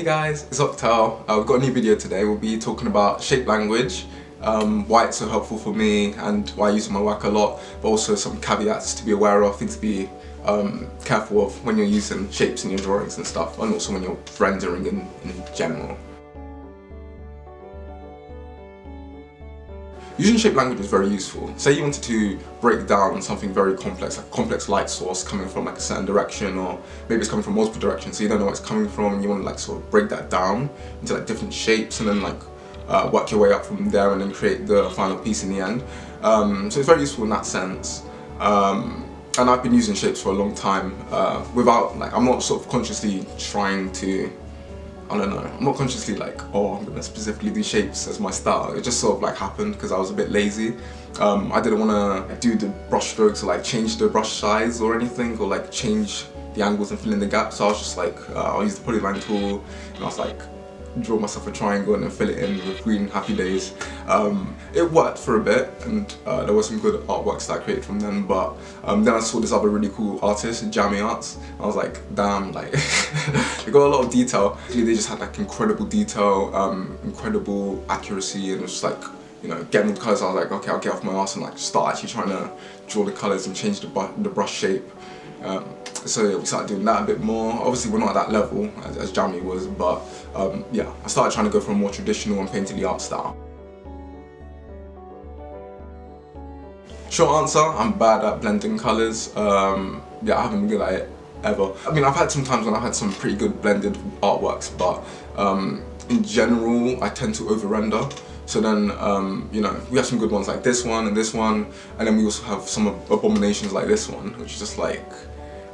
Hey guys, it's artstyle. We've got a new video today. We'll be talking about shape language, why it's so helpful for me and why I use it in my work a lot, but also some caveats to be aware of, things to be careful of when you're using shapes in your drawings and stuff, and also when you're rendering in general. Using shape language is very useful. Say you wanted to break down something very complex, like a complex light source coming from like a certain direction, or maybe it's coming from multiple directions, so you don't know where it's coming from, and you want to like sort of break that down into like different shapes and then like work your way up from there and then create the final piece in the end. So it's very useful in that sense. And I've been using shapes for a long time without, like, I'm not sort of consciously trying to, I don't know, I'm not consciously like, oh, I'm gonna specifically do shapes as my style. It just sort of like happened because I was a bit lazy. I didn't want to do the brush strokes or like change the brush size or anything, or like change the angles and fill in the gaps. So I was just like, I'll use the polyline tool, and I was like, draw myself a triangle and then fill it in with green, happy days. It worked for a bit, and there were some good artworks that I created from them, but then I saw this other really cool artist, Enjoyeee Arts. I was like, damn, like, they got a lot of detail. They just had like incredible detail, incredible accuracy, and it was just like, you know, getting all the colours. I was like, okay, I'll get off my ass and like start actually trying to draw the colours and change the brush shape. So we started doing that a bit more. Obviously we're not at that level as Jamie was, but yeah, I started trying to go for a more traditional and painterly art style. Short answer, I'm bad at blending colours. Yeah, I haven't been good at it ever. I mean, I've had some times when I've had some pretty good blended artworks, but in general I tend to over-render. So then, you know, we have some good ones like this one, and then we also have some abominations like this one, which is just like,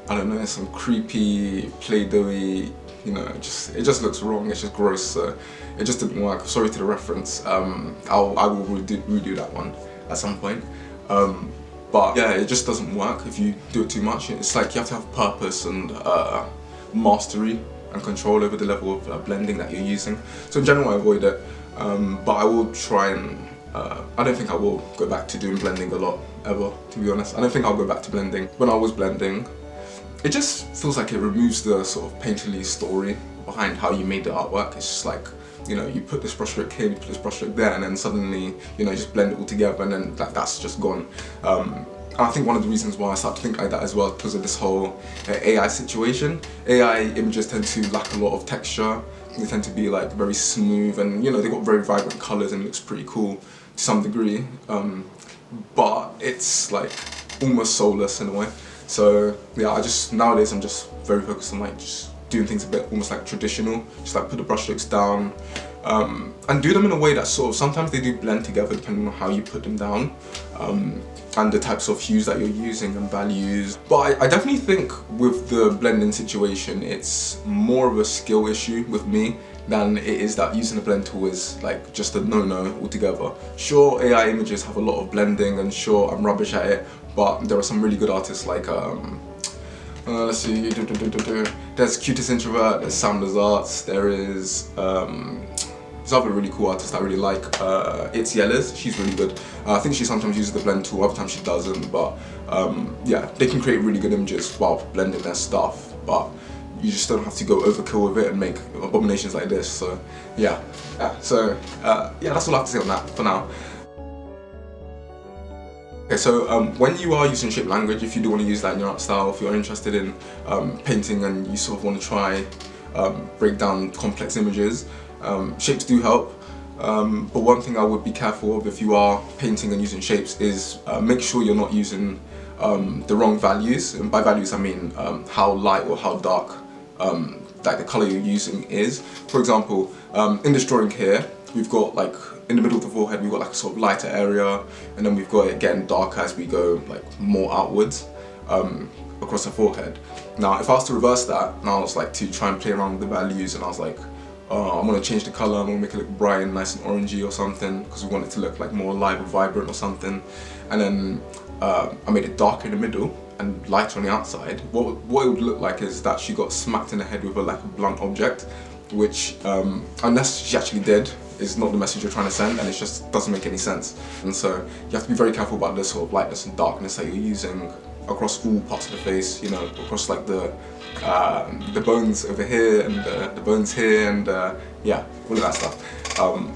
I don't know, some creepy, Play-Doh-y, you know, it just looks wrong, it's just gross, so it just didn't work. Sorry to the reference. I will redo that one at some point. But yeah, it just doesn't work if you do it too much. It's like you have to have purpose and mastery and control over the level of blending that you're using. So in general I avoid it, but I will try and, I don't think I will go back to doing blending a lot, ever, to be honest. I don't think I'll go back to blending. When I was blending, it just feels like it removes the sort of painterly story behind how you made the artwork. It's just like, you know, you put this brush stroke here, you put this brush stroke there, and then suddenly, you know, you just blend it all together, and then that's just gone. And I think one of the reasons why I started to think like that as well is because of this whole AI situation. AI images tend to lack a lot of texture. They tend to be like very smooth, and you know, they've got very vibrant colours and it looks pretty cool to some degree. But it's like almost soulless in a way. So yeah, nowadays I'm just very focused on like just doing things a bit almost like traditional, just like put the brush strokes down, and do them in a way that sort of, sometimes they do blend together depending on how you put them down, and the types of hues that you're using and values. But I definitely think with the blending situation, it's more of a skill issue with me than it is that using a blend tool is like just a no-no altogether. Sure, AI images have a lot of blending, and sure, I'm rubbish at it, but there are some really good artists like, let's see, there's Cutest Introvert, there's Sounders Arts, there is this other really cool artist I really like, It's Yellows. She's really good. I think she sometimes uses the blend tool, other times she doesn't, but yeah, they can create really good images while blending their stuff, but you just don't have to go overkill with it and make abominations like this. So yeah, yeah, that's all I have to say on that for now. Okay, so when you are using shape language, if you do want to use that in your art style, if you're interested in painting and you sort of want to try break down complex images, shapes do help. But one thing I would be careful of if you are painting and using shapes is make sure you're not using the wrong values. And by values I mean how light or how dark like the colour you're using is. For example, in this drawing here, we've got like, in the middle of the forehead, we've got like a sort of lighter area, and then we've got it getting darker as we go like more outwards across the forehead. Now, if I was to reverse that, and I was like to try and play around with the values, and I was like, I'm gonna change the colour, I'm gonna make it look bright and nice and orangey or something, because we want it to look like more alive or vibrant or something. And then I made it darker in the middle and lighter on the outside. What it would look like is that she got smacked in the head with a blunt object, which, unless she actually did, is not the message you're trying to send, and it just doesn't make any sense. And so you have to be very careful about the sort of lightness and darkness that you're using across all parts of the face, you know, across like the bones over here and the bones here and yeah, all of that stuff.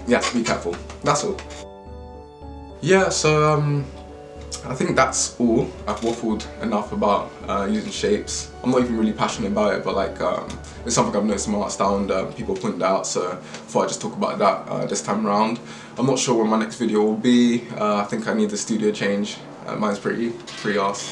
Yeah, be careful. That's all. Yeah, so I think that's all. I've waffled enough about using shapes. I'm not even really passionate about it, but like it's something I've noticed in my art style and people pointed out, so I thought I'd just talk about that this time around. I'm not sure when my next video will be. I think I need the studio change. Mine's pretty arse.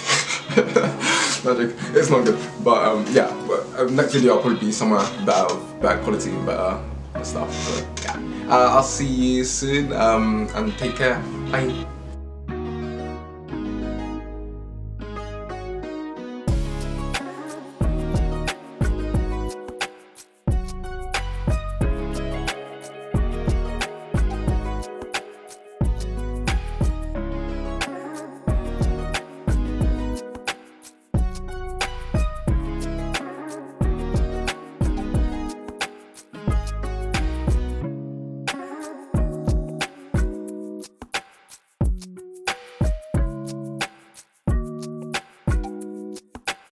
Magic. It's not good, but yeah. But next video will probably be somewhere better quality and better stuff. So yeah. I'll see you soon and take care. Bye.